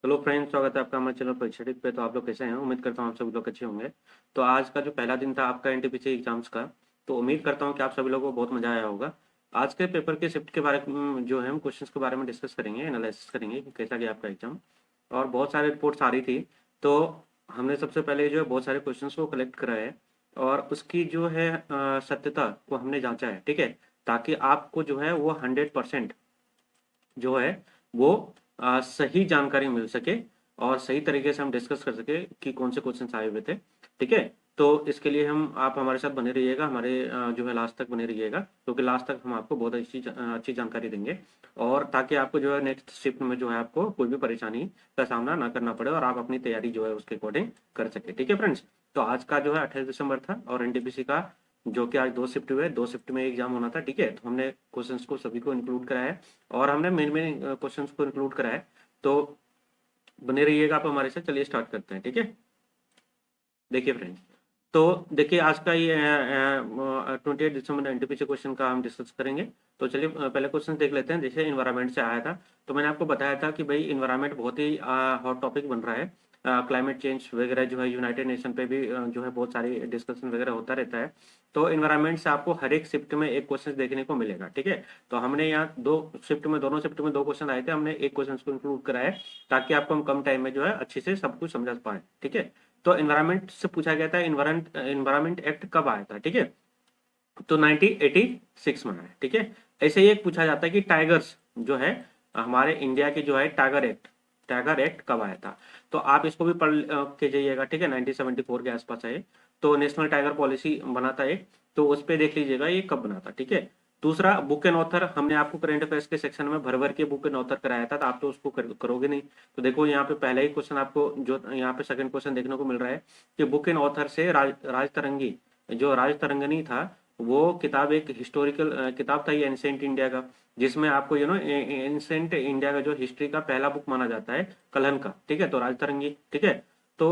Hello friends, स्वागत है आपका हमारे चैनल परीक्षा टिप पे। तो आप लोग कैसे हैं? उम्मीद करता हूँ आप सभी लोग अच्छे होंगे। तो आज का जो पहला दिन था आपका एनटीपीसी एग्जाम्स का, तो उम्मीद करता हूँ कि आप सभी लोगों को बहुत मजा आया होगा। आज के पेपर के शिफ्ट के बारे में जो है हम क्वेश्चंस के बारे में डिस्कस करेंगे, एनालिसिस करेंगे कि कैसा गया आपका एग्जाम। और बहुत सारे रिपोर्ट्स आ रही थी, तो हमने सबसे पहले जो है बहुत सारे क्वेश्चंस को कलेक्ट करा है और उसकी जो है सत्यता को हमने जांचा है, ठीक है। ताकि आपको जो है वो 100% जो है वो सही जानकारी मिल सके और सही तरीके से हम डिस्कस कर सके कि कौन से क्वेश्चन आए हुए थे, ठीक है। तो इसके लिए हम आप हमारे साथ बने रहिएगा, हमारे जो है लास्ट तक बने रहिएगा, क्योंकि लास्ट तक हम आपको बहुत अच्छी जानकारी देंगे। और ताकि आपको जो है नेक्स्ट शिफ्ट में जो है आपको कोई भी परेशानी का सामना ना करना पड़े और आप अपनी तैयारी जो है उसके अकॉर्डिंग कर सके, ठीक है फ्रेंड्स। तो आज का जो है 28 दिसंबर था और एनटीपीसी का जो कि आज दो शिफ्ट हुए, दो शिफ्ट में एग्जाम होना था, ठीक है। तो हमने क्वेश्चंस को सभी को इंक्लूड कराया है और हमने मेन मेन क्वेश्चंस को इंक्लूड करा है। तो बने रहिएगा आप हमारे साथ। चलिए स्टार्ट करते हैं, ठीक है। देखिए फ्रेंड्स, तो देखिए आज का ये 28 दिसंबर एनटीपीसी क्वेश्चन का हम डिस्कस करेंगे। तो चलिए पहले क्वेश्चन देख लेते हैं। जैसे इन्वायरमेंट से आया था, तो मैंने आपको बताया था कि भाई इन्वायरमेंट बहुत ही हॉट टॉपिक बन रहा है। क्लाइमेट चेंज वगैरह जो है यूनाइटेड नेशन पे भी जो है बहुत सारी डिस्कशन वगैरह होता रहता है। तो इन्वायरमेंट से आपको हर एक शिफ्ट में एक क्वेश्चन देखने को मिलेगा, ठीक है। तो हमने यहाँ दोनों शिफ्ट में दो क्वेश्चन आए थे, हमने एक क्वेश्चन को इंक्लूड कराया है ताकि आपको हम कम टाइम में जो है अच्छे से सब कुछ समझा पाए, ठीक है। तो एनवायरमेंट से पूछा गया था एनवायरमेंट एक्ट कब आया था, ठीक है। तो 1986 में आया, ठीक है। ऐसे ही एक पूछा जाता है कि टाइगर्स जो है हमारे इंडिया के जो है टाइगर एक्ट कब आया था। तो आप इसको भी पढ़ के जाइएगा, ठीक है। 1974 के आसपास है। तो नेशनल टाइगर पॉलिसी बना था एक, तो उस पर देख लीजिएगा ये कब बना था, ठीक है। दूसरा, बुक एंड ऑथर हमने आपको करंट अफेयर्स के सेक्शन में भर भर के बुक एंड ऑथर कराया था, तो आप तो उसको करोगे नहीं। तो देखो यहाँ पे पहला ही क्वेश्चन आपको जो यहाँ पे सेकंड क्वेश्चन देखने को मिल रहा है कि बुक एंड ऑथर से राज जो राज तरंगनी था, वो किताब एक हिस्टोरिकल किताब था, ये एंशिएंट इंडिया का, जिसमें आपको एंशिएंट इंडिया का जो हिस्ट्री का पहला बुक माना जाता है कलहन का, ठीक है। तो राजतरंगी, ठीक है। तो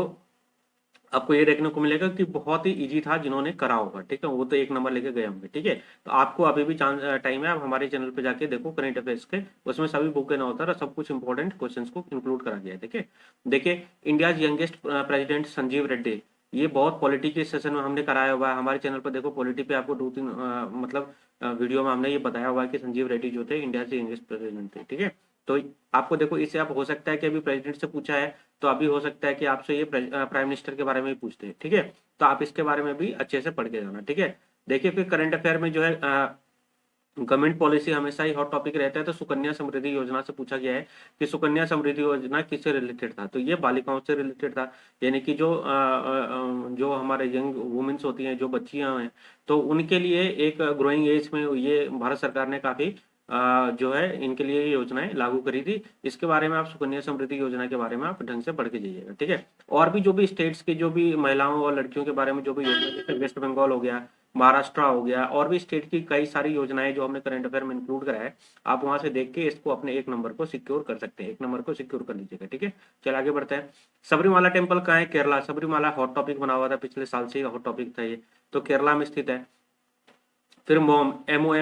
आपको ये देखने को मिलेगा कि बहुत ही इजी था, जिन्होंने करा होगा, ठीक है, वो तो एक नंबर लेके गए होंगे, ठीक है। तो आपको अभी भी चांस टाइम है, आप हमारे चैनल पे जाके देखो करंट अफेयर्स के, उसमें सभी बुक एंड ऑथर और सब कुछ इंपॉर्टेंट क्वेश्चंस को इंक्लूड करा गया है, ठीक है। देखिए, India youngest president Sanjeev Reddy, ये बहुत पॉलिटी के सेशन में हमने कराया हुआ है। हमारे चैनल पर देखो, पॉलिटी पे आपको दो तीन मतलब वीडियो में हमने ये बताया हुआ है कि संजीव रेड्डी जो थे इंडिया से यंगेस्ट प्रेसिडेंट थे, ठीक है। तो आपको देखो, इससे आप हो सकता है कि अभी प्रेसिडेंट से पूछा है, तो अभी हो सकता है कि आपसे ये प्राइम मिनिस्टर के बारे में भी पूछते हैं, ठीक है। तो आप इसके बारे में भी अच्छे से पढ़ के जाना, ठीक है। देखिए, फिर करंट अफेयर में जो है गवर्नमेंट पॉलिसी हमेशा ही हॉट टॉपिक रहता है। तो सुकन्या समृद्धि योजना से पूछा गया है कि सुकन्या समृद्धि योजना किससे रिलेटेड था, तो ये बालिकाओं से रिलेटेड था। यानी कि जो हमारे यंग वुमेन्स होती हैं, जो बच्चियां हैं, तो उनके लिए एक ग्रोइंग एज में ये भारत सरकार ने काफी जो है इनके लिए ये योजनाएं लागू करी थी। इसके बारे में आप सुकन्या समृद्धि योजना के बारे में आप ढंग से पढ़ के जाइएगा, ठीक है। और भी जो भी स्टेट्स की जो भी महिलाओं और लड़कियों के बारे में जो भी योजना, जैसे वेस्ट बंगाल हो गया, महाराष्ट्र हो गया, और भी स्टेट की कई सारी योजनाएं जो हमने करंट अफेयर में इंक्लूड करा है, आप वहां से देख के इसको अपने एक नंबर को सिक्योर कर सकते हैं, एक नंबर को सिक्योर कर लीजिएगा, ठीक है। चल आगे बढ़ते हैं। सबरीमाला टेम्पल कहाँ है? केरला। सबरीमाला हॉट टॉपिक बना हुआ था, पिछले साल से ही हॉट टॉपिक था ये, तो केरला में स्थित है। फिर मोम, एमओ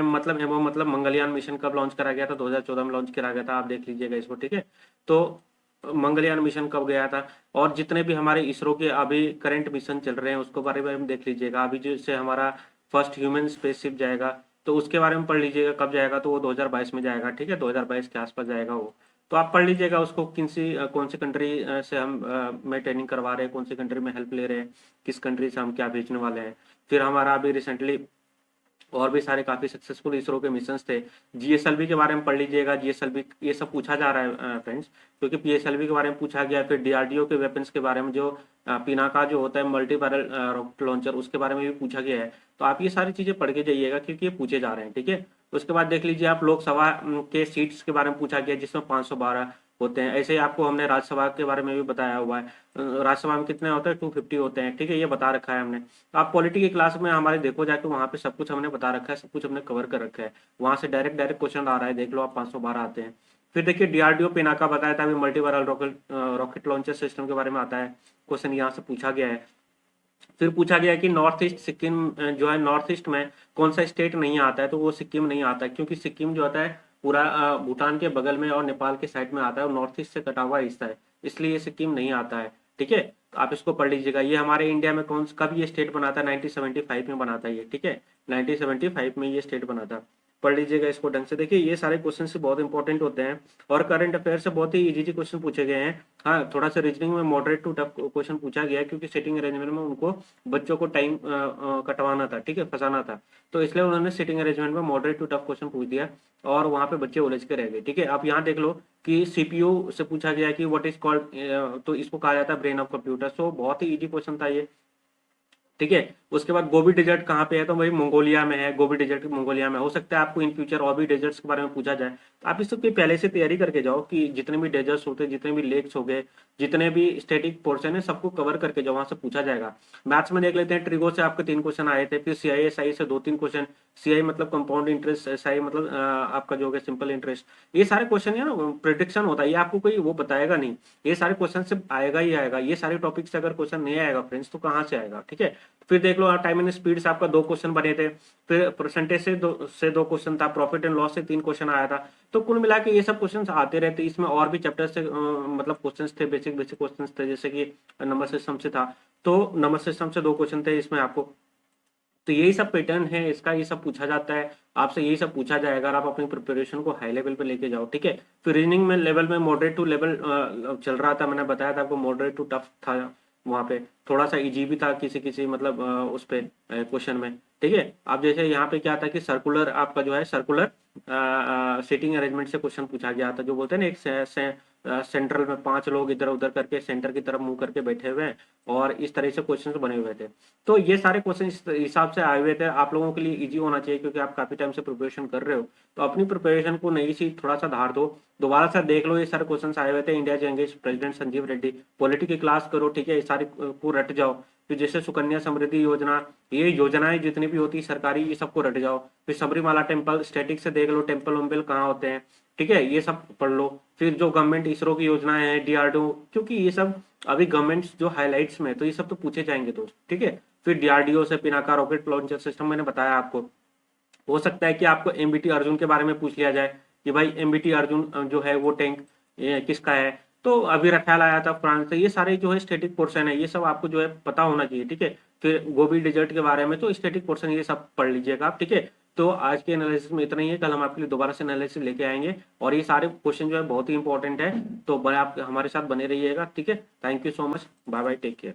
मतलब मंगलयान मिशन कब लॉन्च करा गया था? 2014 में लॉन्च करा गया था, आप देख लीजिएगा इसको, ठीक है। तो मंगलयान मिशन कब गया था? और जितने भी हमारे इसरो के अभी करंट मिशन चल रहे हैं उसको बारे में हम देख लीजिएगा। अभी जैसे हमारा फर्स्ट ह्यूमन स्पेसशिप जाएगा, तो उसके बारे में पढ़ लीजिएगा कब जाएगा, तो वो 2022 में जाएगा, ठीक है। 2022 के आसपास जाएगा वो। तो आप पढ़ लीजिएगा उसको, कौन सी कंट्री से हम में ट्रेनिंग करवा रहे हैं, कौन सी कंट्री में हेल्प ले रहे हैं, किस कंट्री से हम क्या भेजने वाले हैं। फिर हमारा अभी रिसेंटली और भी सारे काफी सक्सेसफुल इसरो के मिशन थे। जीएसएलवी के बारे में पढ़ लीजिएगा। जीएसएलवी ये सब पूछा जा रहा है फ्रेंड्स, क्योंकि पीएसएलवी के बारे में पूछा गया। फिर डीआरडीओ के वेपन्स के बारे में, जो पिनाका जो होता है मल्टी बैरल रॉकेट लॉन्चर, उसके बारे में भी पूछा गया है। तो आप ये सारी चीजें पढ़ के जाइएगा, क्योंकि ये पूछे जा रहे हैं, ठीक है। उसके बाद देख लीजिए आप, लोकसभा के सीट्स के बारे में पूछा गया, जिसमें 512 होते हैं। ऐसे ही आपको हमने राज्यसभा के बारे में भी बताया हुआ है। राज्यसभा में कितने होते हैं? 250 होते हैं, ठीक है, ये बता रखा है हमने। तो आप पॉलिटी की क्लास में हमारे देखो जाके, वहां पे सब कुछ हमने बता रखा है, सब कुछ हमने कवर कर रखा है। वहां से डायरेक्ट डायरेक्ट क्वेश्चन आ रहा है, देख लो आप, 512 आते हैं। फिर देखिए, डीआरडीओ पिनाका बताया था, अभी मल्टीवरल रॉकेट लॉन्चर सिस्टम के बारे में आता है क्वेश्चन, यहाँ से पूछा गया है। फिर पूछा गया कि नॉर्थ ईस्ट सिक्किम जो है, नॉर्थ ईस्ट में कौन सा स्टेट नहीं आता है, तो वो सिक्किम नहीं आता है, क्योंकि सिक्किम जो होता है पूरा भूटान के बगल में और नेपाल के साइड में आता है, और नॉर्थ ईस्ट से कटा हुआ हिस्सा है। इसलिए ये सिक्किम नहीं आता है। ठीक है, तो आप इसको पढ़ लीजिएगा। ये हमारे इंडिया में कब ये स्टेट बना था? 1975 में बना था ये। ठीक है, 1975 में ये स्टेट बना था। पढ़ लीजिएगा इसको ढंग से। देखिए ये सारे क्वेश्चन से बहुत इंपॉर्टेंट होते हैं और करंट अफेयर से बहुत ही इजी क्वेश्चन पूछे गए हैं। हाँ, थोड़ा सा रीजनिंग में मॉडरेट टू टफ क्वेश्चन पूछा गया है, क्योंकि सिटिंग अरेंजमेंट में उनको बच्चों को टाइम कटवाना था, ठीक है, फंसाना था, तो इसलिए उन्होंने सिटिंग अरेंजमेंट में मॉडरेट टू टफ क्वेश्चन पूछ दिया और वहां पे बच्चे उलझ के रह गए। ठीक है, आप यहाँ देख लो कि सीपीयू से पूछा गया कि व्हाट इज कॉल्ड, तो इसको कहा जाता है ब्रेन ऑफ कंप्यूटर। सो बहुत ही इजी क्वेश्चन था ये। ठीक है, उसके बाद गोबी डेजर्ट कहाँ पे है? तो वही मंगोलिया में है। गोबी डेजर्ट मंगोलिया में। हो सकता है आपको इन फ्यूचर और भी डेजर्ट्स के बारे में पूछा जाए, तो आप इस सबकी पहले से तैयारी करके जाओ कि जितने भी डेजर्ट्स होते हैं, जितने भी लेक्स हो गए, जितने भी स्टेटिक पोर्शन है, सबको कवर करके जाओ, वहां से पूछा जाएगा। मैथ्स में देख लेते हैं, ट्रिगो से आपके 3 क्वेश्चन आए थे, फिर सीआई एसआई से 2-3 क्वेश्चन। सीआई मतलब कंपाउंड इंटरेस्ट, एसआई मतलब आपका जो है सिंपल इंटरेस्ट। ये सारे क्वेश्चन है ना, प्रिडिक्शन होता है, ये आपको कोई वो बताएगा नहीं। ये सारे क्वेश्चन से आएगा ही आएगा। ये सारे टॉपिक से अगर क्वेश्चन नहीं आएगा फ्रेंड्स, तो कहाँ से आएगा? ठीक है, फिर देख लो टाइम एंड स्पीड से आपका 2 क्वेश्चन बने थे, फिर परसेंटेज से 2 क्वेश्चन था, प्रॉफिट एंड लॉस से 3 क्वेश्चन आया था। तो कुल मिला के ये सब क्वेश्चन आते रहते। इसमें और भी चैप्टर से मतलब क्वेश्चन थे, बेसिक बेसिक क्वेश्चन थे, जैसे कि नंबर सिस्टम से था, तो नंबर सिस्टम से 2 क्वेश्चन थे इसमें आपको। तो यही सब पैटर्न है इसका, ये सब पूछा जाता है आपसे, यही सब पूछा जाएगा अगर आप अपनी प्रिपरेशन को हाई लेवल पे लेके जाओ। ठीक है, फिर रीजनिंग में लेवल में मॉडरेट टू लेवल चल रहा था, मैंने बताया था आपको, मॉडरेट टू टफ था वहां पे, थोड़ा सा इजी भी था किसी किसी मतलब उस पे क्वेश्चन में। ठीक है, अब जैसे यहाँ पे क्या था कि सर्कुलर आपका जो है सर्कुलर सीटिंग अरेंजमेंट से क्वेश्चन पूछा गया था, जो बोलते हैं ना एक सेंट्रल में 5 लोग इधर उधर करके सेंटर की तरफ मुंह करके बैठे हुए हैं, और इस तरह से क्वेश्चन बने हुए थे। तो ये सारे क्वेश्चन इस हिसाब से आए हुए थे। आप लोगों के लिए इजी होना चाहिए, क्योंकि आप काफी टाइम से प्रिपरेशन कर रहे हो, तो अपनी प्रिपरेशन को नई सी थोड़ा सा धार दो, दोबारा से देख लो। ये सारे क्वेश्चन आए हुए थे। India youngest president Sanjeev Reddy, polity की क्लास करो। ठीक है, ये सारे को रट जाओ। फिर जैसे सुकन्या समृद्धि योजना, ये योजनाएं जितनी भी होती है सरकारी, ये सबको रट जाओ। फिर सबरीमाला टेम्पल, स्टेटिक से देख लो टेम्पल वेम्पल कहाँ होते हैं। ठीक है, ये सब पढ़ लो। फिर जो गवर्नमेंट इसरो की योजनाएं हैं, डीआरडीओ, क्योंकि ये सब अभी गवर्नमेंट जो हाईलाइट्स में, तो ये सब तो पूछे जाएंगे दोस्त। ठीक है, फिर डीआरडीओ से पिनाका रॉकेट लॉन्चर सिस्टम मैंने बताया आपको। हो सकता है कि आपको एमबीटी अर्जुन के बारे में पूछ लिया जाए कि भाई एमबीटी अर्जुन जो है वो टैंक किसका है। तो अभी रफाल आया था फ्रांस से। ये सारे जो है स्टेटिक पोर्शन है, ये सब आपको जो है पता होना चाहिए। ठीक है, फिर गोबी डिजर्ट के बारे में तो स्टेटिक पोर्शन ये सब पढ़ लीजिएगा आप। ठीक है, तो आज के एनालिसिस में इतना ही है। कल हम आपके लिए दोबारा से एनालिसिस लेके आएंगे, और ये सारे क्वेश्चन जो है बहुत ही इंपॉर्टेंट है, तो आप हमारे साथ बने रहिएगा। ठीक है, thank you so much, bye bye, take care.